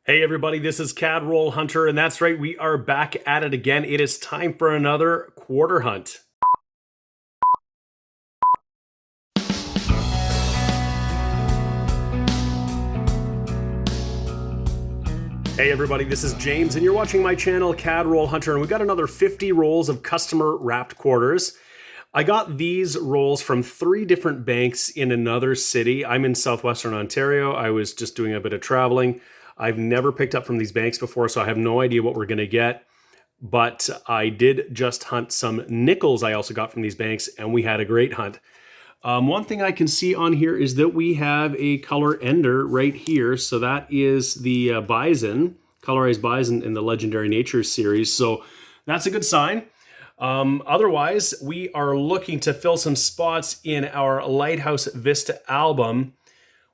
Hey everybody, this is CAD Roll Hunter, and that's right, we are back at it again. It is time for another quarter hunt. Hey everybody, this is James, and you're watching my channel, CAD Roll Hunter, and we got another 50 rolls of customer wrapped quarters. I got these rolls from 3 different banks in another city. I'm in southwestern Ontario. I was just doing a bit of traveling. I've never picked up from these banks before, so I have no idea what we're going to get. But I did just hunt some nickels I also got from these banks, and we had a great hunt. One thing I can see on here is that we have a color ender right here. So that is the bison, colorized bison in the Legendary Nature series. So that's a good sign. Otherwise, we are looking to fill some spots in our Lighthouse Vista album.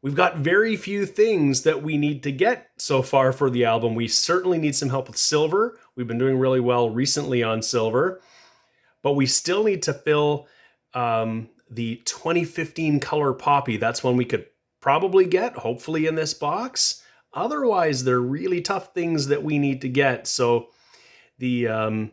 We've got very few things that we need to get so far for the album. We certainly need some help with silver. We've been doing really well recently on silver, but we still need to fill the 2015 color poppy. That's one we could probably get, hopefully, in this box. Otherwise, they're really tough things that we need to get. So the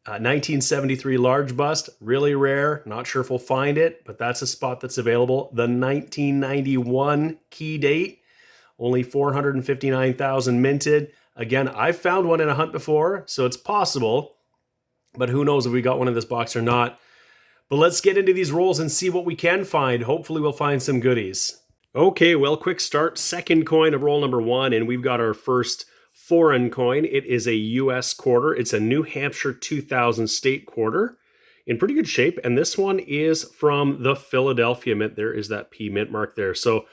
1973 large bust, really rare. Not sure if we'll find it, but that's a spot that's available. The 1991 key date, only 459,000 minted. Again, I've found one in a hunt before, so it's possible, but who knows if we got one in this box or not. But let's get into these rolls and see what we can find. Hopefully we'll find some goodies. Okay, well, quick start. Second coin of roll number 1, and we've got our first foreign coin. It is a US quarter. It's a New Hampshire 2000 state quarter in pretty good shape. And this one is from the Philadelphia Mint. There is that P mint mark there. So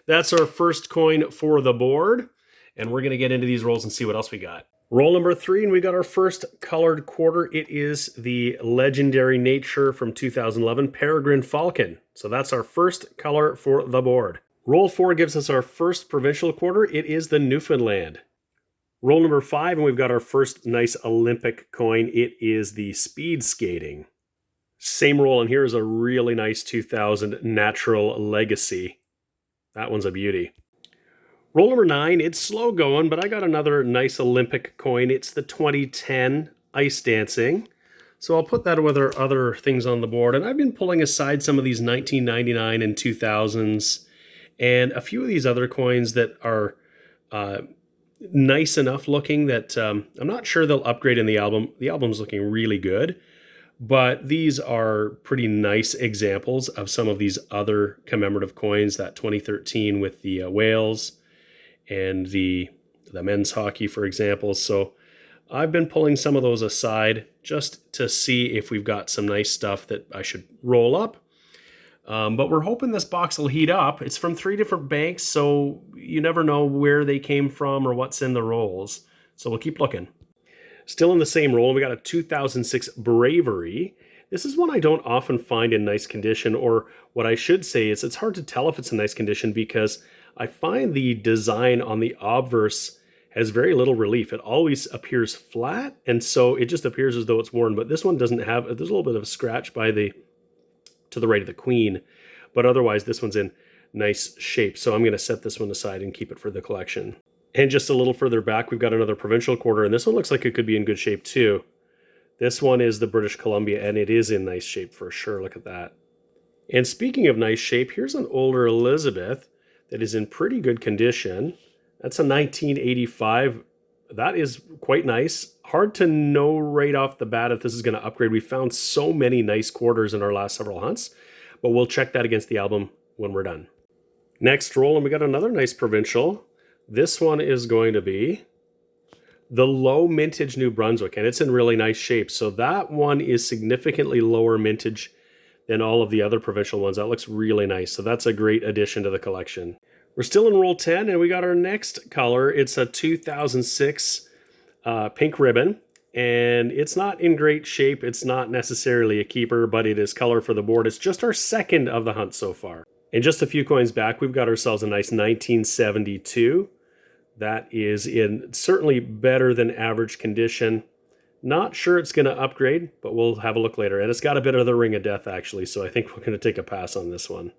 that's our first coin for the board. And we're going to get into these rolls and see what else we got. Roll number 3, and we got our first colored quarter. It is the Legendary Nature from 2011 Peregrine Falcon. So that's our first color for the board. Roll 4 gives us our first provincial quarter. It is the Newfoundland. Roll number 5, and we've got our first nice Olympic coin. It is the Speed Skating. Same roll, and here is a really nice 2000 Natural Legacy. That one's a beauty. Roll number 9, it's slow going, but I got another nice Olympic coin. It's the 2010 Ice Dancing. So I'll put that with our other things on the board. And I've been pulling aside some of these 1999 and 2000s and a few of these other coins that are nice enough looking that I'm not sure they'll upgrade in the album. The album's looking really good, but these are pretty nice examples of some of these other commemorative coins, that 2013 with the whales and the men's hockey, for example. So I've been pulling some of those aside just to see if we've got some nice stuff that I should roll up. But we're hoping this box will heat up. It's from 3 different banks, so you never know where they came from or what's in the rolls. So we'll keep looking. Still in the same roll, we got a 2006 Bravery. This is one I don't often find in nice condition, or what I should say is it's hard to tell if it's in nice condition because I find the design on the obverse has very little relief. It always appears flat, and so it just appears as though it's worn. But this one doesn't have, there's a little bit of a scratch to the right of the queen, but otherwise this one's in nice shape. So I'm going to set this one aside and keep it for the collection. And just a little further back, we've got another provincial quarter, and this one looks like it could be in good shape too. This one is the British Columbia, and it is in nice shape for sure. Look at that. And speaking of nice shape, here's an older Elizabeth that is in pretty good condition. That's a 1985. That is quite nice. Hard to know right off the bat if this is going to upgrade. We found so many nice quarters in our last several hunts, but we'll check that against the album when we're done. Next roll, and we got another nice provincial. This one is going to be the low mintage New Brunswick, and it's in really nice shape. So that one is significantly lower mintage than all of the other provincial ones. That looks really nice. So that's a great addition to the collection. We're still in roll 10, and we got our next color. It's a 2006 pink ribbon, and it's not in great shape. It's not necessarily a keeper, but it is color for the board. It's just our second of the hunt so far. And just a few coins back, we've got ourselves a nice 1972. That is in certainly better than average condition. Not sure it's going to upgrade, but we'll have a look later. And it's got a bit of the Ring of Death, actually, so I think we're going to take a pass on this one.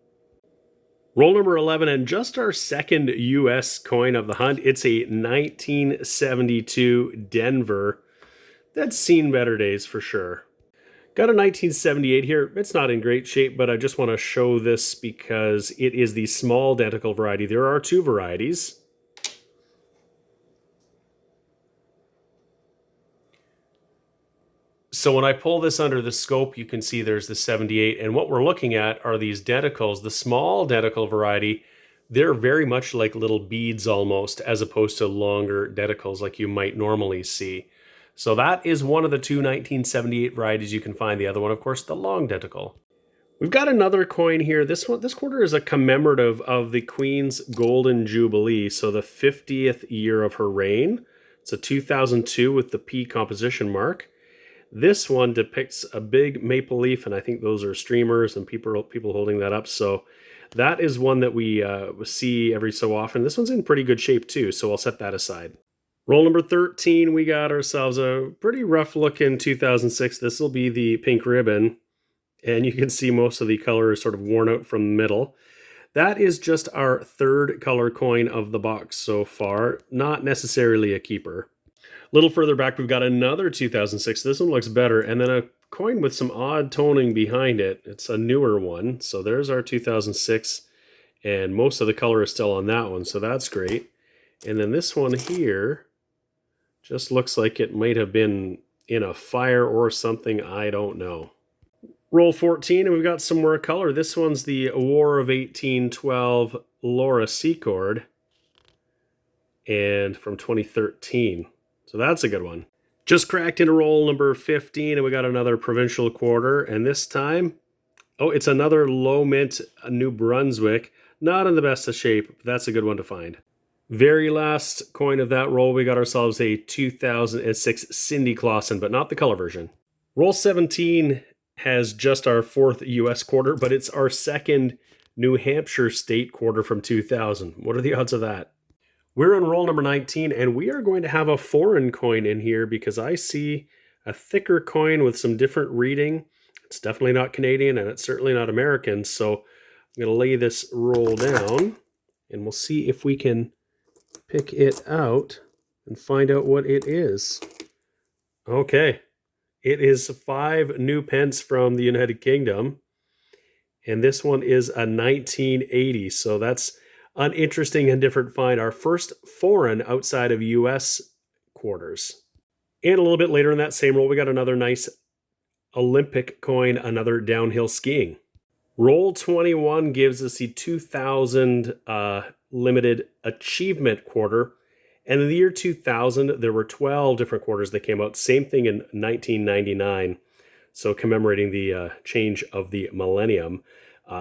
Roll number 11, and just our second U.S. coin of the hunt. It's a 1972 Denver. That's seen better days for sure. Got a 1978 here. It's not in great shape, but I just want to show this because it is the small dentical variety. There are two varieties. So when I pull this under the scope, you can see there's the 78. And what we're looking at are these denticles. The small dentical variety, they're very much like little beads almost, as opposed to longer denticles like you might normally see. So that is one of the two 1978 varieties you can find. The other one, of course, the long denticle. We've got another coin here. This quarter is a commemorative of the Queen's Golden Jubilee, so the 50th year of her reign. It's a 2002 with the P composition mark. This one depicts a big maple leaf, and I think those are streamers and people holding that up. So that is one that we see every so often. This one's in pretty good shape too, so I'll set that aside. Roll number 13, we got ourselves a pretty rough looking 2006. This will be the pink ribbon, and you can see most of the color is sort of worn out from the middle. That is just our third color coin of the box so far, not necessarily a keeper. A little further back, we've got another 2006. This one looks better. And then a coin with some odd toning behind it. It's a newer one. So there's our 2006. And most of the color is still on that one. So that's great. And then this one here just looks like it might have been in a fire or something. I don't know. Roll 14, and we've got some more color. This one's the War of 1812 Laura Secord. And from 2013. So that's a good one. Just cracked into roll number 15, and we got another provincial quarter. And this time, it's another low mint New Brunswick. Not in the best of shape, but that's a good one to find. Very last coin of that roll, we got ourselves a 2006 Cindy Clausen, but not the color version. Roll 17 has just our fourth U.S. quarter, but it's our second New Hampshire state quarter from 2000. What are the odds of that? We're on roll number 19, and we are going to have a foreign coin in here because I see a thicker coin with some different reading. It's definitely not Canadian, and it's certainly not American. So I'm going to lay this roll down, and we'll see if we can pick it out and find out what it is. Okay, it is 5 new pence from the United Kingdom, and this one is a 1980. So that's an interesting and different find. Our first foreign outside of U.S. quarters. And a little bit later in that same roll, we got another nice Olympic coin, another downhill skiing. Roll 21 gives us the 2000 limited achievement quarter. And in the year 2000, there were 12 different quarters that came out. Same thing in 1999. So commemorating the change of the millennium.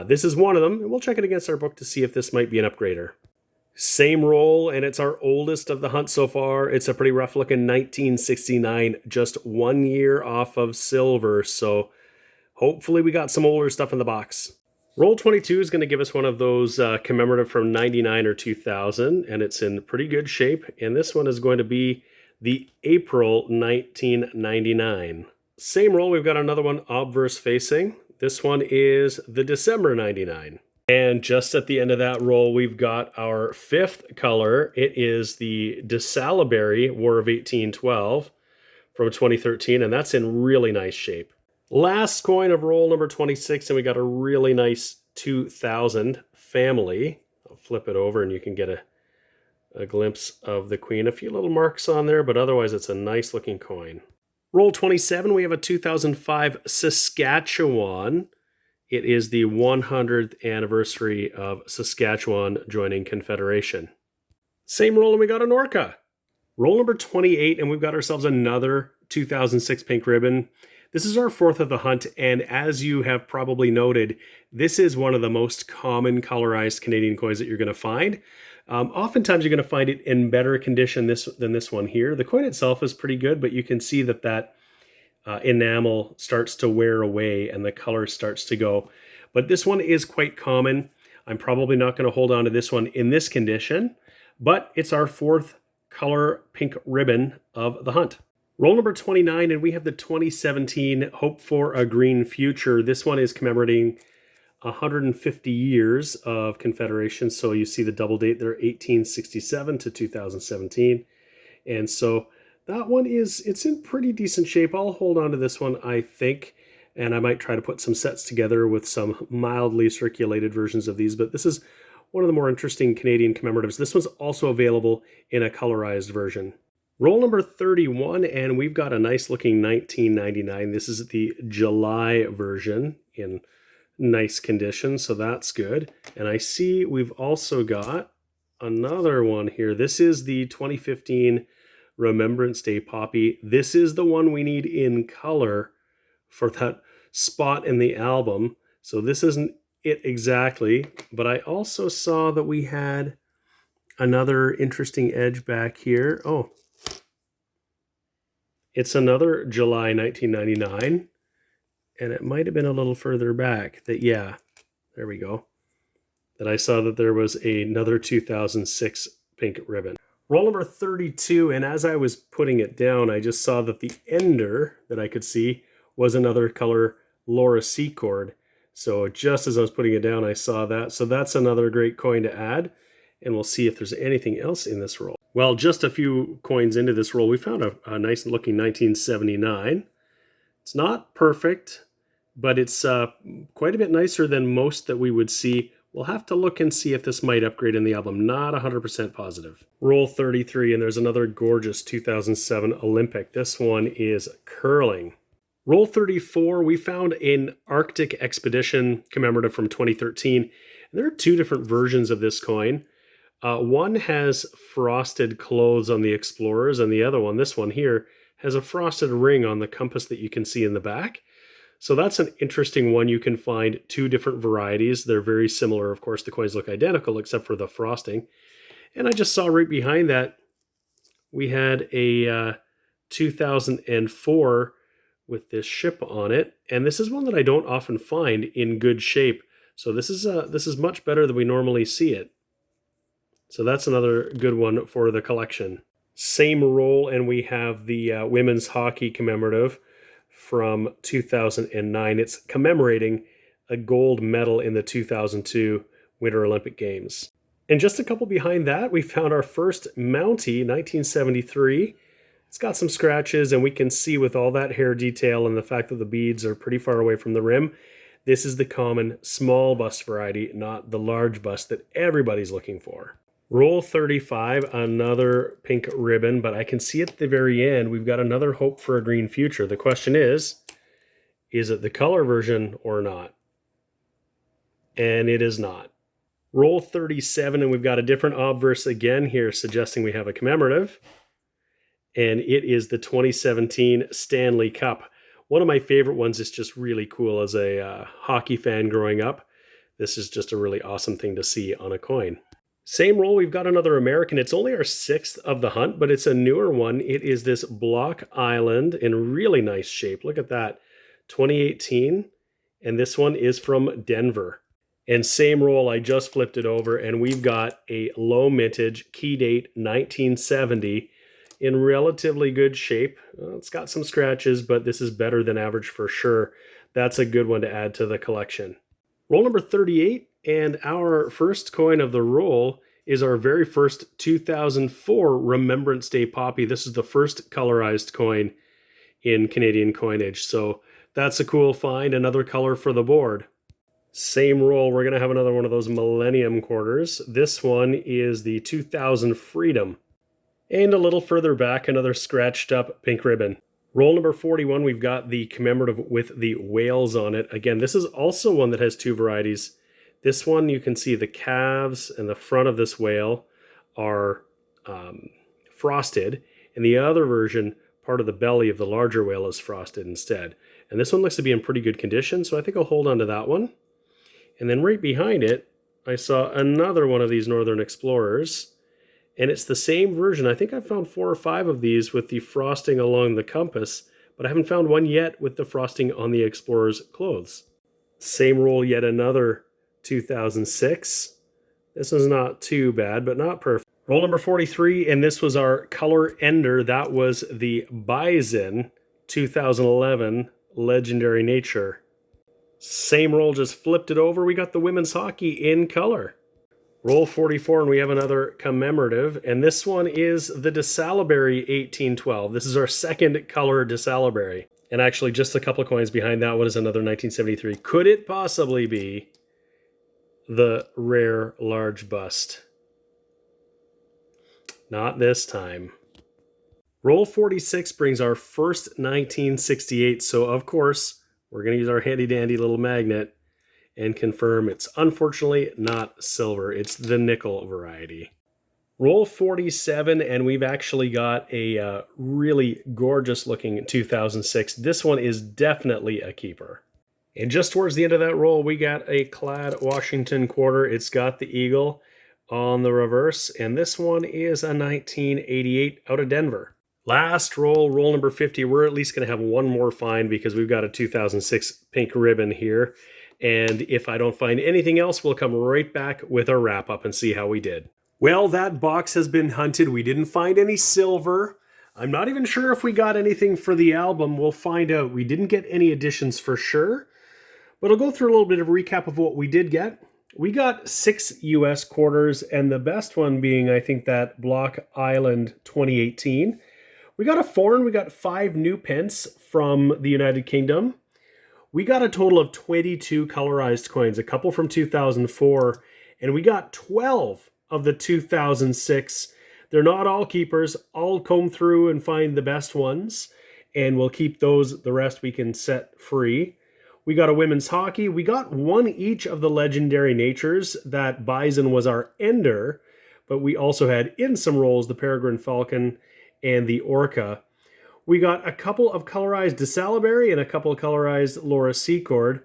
This is one of them, and we'll check it against our book to see if this might be an upgrader. Same roll, and it's our oldest of the hunt so far. It's a pretty rough looking 1969, just 1 year off of silver. So hopefully we got some older stuff in the box. Roll 22 is going to give us one of those commemorative from 99 or 2000, and it's in pretty good shape. And this one is going to be the April 1999. Same roll, we've got another one obverse facing. This one is the December 99. And just at the end of that roll, we've got our fifth color. It is the DeSalisbury War of 1812 from 2013, and that's in really nice shape. Last coin of roll number 26, and we got a really nice 2000 family. I'll flip it over and you can get a glimpse of the Queen. A few little marks on there, but otherwise it's a nice looking coin. Roll 27, we have a 2005 Saskatchewan. It is the 100th anniversary of Saskatchewan joining Confederation. Same roll, and we got a Norca. Roll number 28, and we've got ourselves another 2006 pink ribbon. This is our fourth of the hunt, and as you have probably noted, this is one of the most common colorized Canadian coins that you're going to find. Oftentimes you're going to find it in better condition than this one here. The coin itself is pretty good, but you can see that enamel starts to wear away and the color starts to go. But this one is quite common. I'm probably not going to hold on to this one in this condition, but it's our fourth color pink ribbon of the hunt. Roll number 29, and we have the 2017 Hope for a Green Future. This one is commemorating 150 years of Confederation. So you see the double date there, 1867 to 2017. And so that one it's in pretty decent shape. I'll hold on to this one, I think, and I might try to put some sets together with some mildly circulated versions of these, but this is one of the more interesting Canadian commemoratives. This one's also available in a colorized version. Roll number 31, and we've got a nice looking 1999. This is the July version in nice condition, so that's good. And I see we've also got another one here. This is the 2015 Remembrance Day Poppy. This is the one we need in color for that spot in the album. So this isn't it exactly, but I also saw that we had another interesting edge back here. Oh, it's another July 1999, and it might have been a little further back that, yeah, there we go, that I saw that there was another 2006 pink ribbon. Roll number 32, and as I was putting it down, I just saw that the ender that I could see was another color Laura Secord. So just as I was putting it down, I saw that. So that's another great coin to add, and we'll see if there's anything else in this roll. Well, just a few coins into this roll, we found a nice looking 1979. It's not perfect, but it's quite a bit nicer than most that we would see. We'll have to look and see if this might upgrade in the album. Not 100% positive. Roll 33, and there's another gorgeous 2007 Olympic. This one is curling. Roll 34, we found an Arctic Expedition commemorative from 2013. And there are two different versions of this coin. One has frosted clothes on the explorers, and the other one, this one here, has a frosted ring on the compass that you can see in the back. So that's an interesting one. You can find two different varieties. They're very similar. Of course, the coins look identical except for the frosting. And I just saw right behind that, we had a 2004 with this ship on it. And this is one that I don't often find in good shape. So this is much better than we normally see it. So that's another good one for the collection. Same roll, and we have the women's hockey commemorative from 2009. It's commemorating a gold medal in the 2002 Winter Olympic Games. And just a couple behind that, we found our first Mountie, 1973. It's got some scratches, and we can see with all that hair detail and the fact that the beads are pretty far away from the rim, this is the common small bust variety, not the large bust that everybody's looking for. Roll 35, another pink ribbon, but I can see at the very end, we've got another Hope for a Green Future. The question is it the color version or not? And it is not. Roll 37, and we've got a different obverse again here, suggesting we have a commemorative. And it is the 2017 Stanley Cup. One of my favorite ones. Is just really cool as a hockey fan growing up. This is just a really awesome thing to see on a coin. Same roll, we've got another American. It's only our 6th of the hunt, but it's a newer one. It is this Block Island in really nice shape. Look at that, 2018. And this one is from Denver. And same roll, I just flipped it over, and we've got a low mintage, key date 1970, in relatively good shape. It's got some scratches, but this is better than average for sure. That's a good one to add to the collection. Roll number 38. And our first coin of the roll is our very first 2004 Remembrance Day Poppy. This is the first colorized coin in Canadian coinage. So that's a cool find, another color for the board. Same roll, we're going to have another one of those Millennium quarters. This one is the 2000 Freedom. And a little further back, another scratched up pink ribbon. Roll number 41, we've got the commemorative with the whales on it. Again, this is also one that has two varieties. This one, you can see the calves and the front of this whale are frosted, and the other version, part of the belly of the larger whale is frosted instead. And this one looks to be in pretty good condition, so I think I'll hold on to that one. And then right behind it, I saw another one of these Northern Explorers, and it's the same version. I think I've found 4 or 5 of these with the frosting along the compass, but I haven't found one yet with the frosting on the Explorer's clothes. Same roll, yet another 2006. This is not too bad, but not perfect. Roll number 43, and this was our color ender. That was the Bison 2011 Legendary Nature. Same roll, just flipped it over. We got the women's hockey in color. Roll 44, and we have another commemorative, and this one is the DeSalleberry 1812. This is our second color DeSalleberry. And actually, just a couple of coins behind that one is another 1973. Could it possibly be the rare large bust? Not this time. Roll 46 brings our first 1968, so of course, we're going to use our handy dandy little magnet and confirm it's unfortunately not silver. It's the nickel variety. Roll 47, and we've actually got a really gorgeous looking 2006. This one is definitely a keeper. And just towards the end of that roll, we got a clad Washington quarter. It's got the eagle on the reverse, and this one is a 1988 out of Denver. Last roll, roll number 50. We're at least going to have one more find because we've got a 2006 pink ribbon here. And if I don't find anything else, we'll come right back with our wrap up and see how we did. Well, that box has been hunted. We didn't find any silver. I'm not even sure if we got anything for the album. We'll find out. We didn't get any additions for sure. But I'll go through a little bit of a recap of what we did get. We got 6 US quarters, and the best one being, I think, that Block Island 2018. We got a foreign. We got 5 new pence from the United Kingdom. We got a total of 22 colorized coins, a couple from 2004, and we got 12 of the 2006. They're not all keepers. I'll comb through and find the best ones, and we'll keep those. The rest we can set free. We got a women's hockey. We got one each of the legendary natures. That Bison was our ender, but we also had in some rolls the Peregrine Falcon and the Orca. We got a couple of colorized DeSalleberry and a couple of colorized Laura Secord.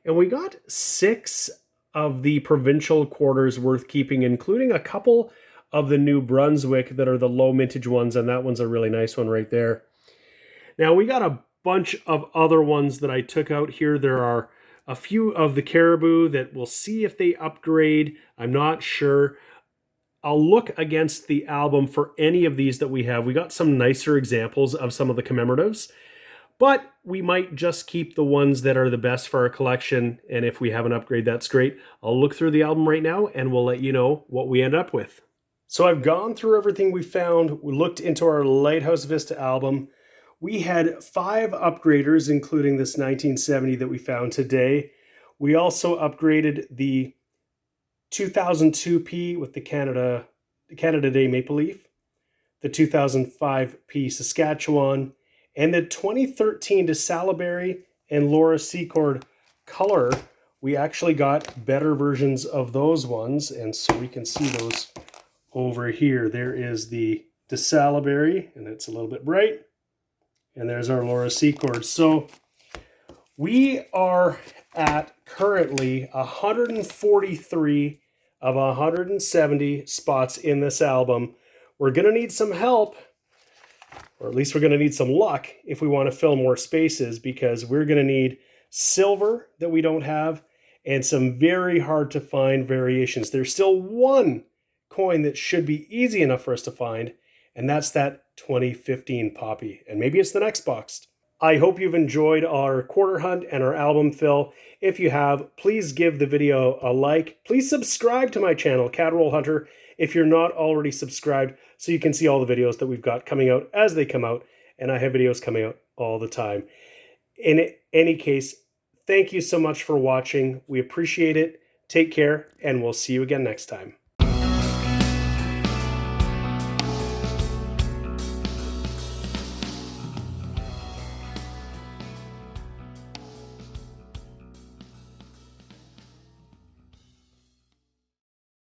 And we got 6 of the provincial quarters worth keeping, including a couple of the New Brunswick that are the low mintage ones. And that one's a really nice one right there. Now we got a bunch of other ones that I took out here. There are a few of the Caribou that we'll see if they upgrade. I'm not sure. I'll look against the album for any of these that we have. We got some nicer examples of some of the commemoratives, but we might just keep the ones that are the best for our collection. And if we have an upgrade, that's great. I'll look through the album right now and we'll let you know what we end up with. So I've gone through everything we found. We looked into our Lighthouse Vista album. We had 5 upgraders, including this 1970 that we found today. We also upgraded the 2002P with the Canada Day Maple Leaf, the 2005P Saskatchewan, and the 2013 DeSalleberry and Laura Secord color. We actually got better versions of those ones, and so we can see those over here. There is the DeSalleberry, and it's a little bit bright, and there's our Laura Secord. So we are at currently 143 of 170 spots in this album. We're going to need some help, or at least we're going to need some luck if we want to fill more spaces, because we're going to need silver that we don't have and some very hard to find variations. There's still one coin that should be easy enough for us to find, and that's that 2015 Poppy. And maybe it's the next box. I hope you've enjoyed our quarter hunt and our album fill. If you have, please give the video a like. Please subscribe to my channel, CAD Roll Hunter, if you're not already subscribed, so you can see all the videos that we've got coming out as they come out. And I have videos coming out all the time. In any case, thank you so much for watching. We appreciate it. Take care, and we'll see you again next time.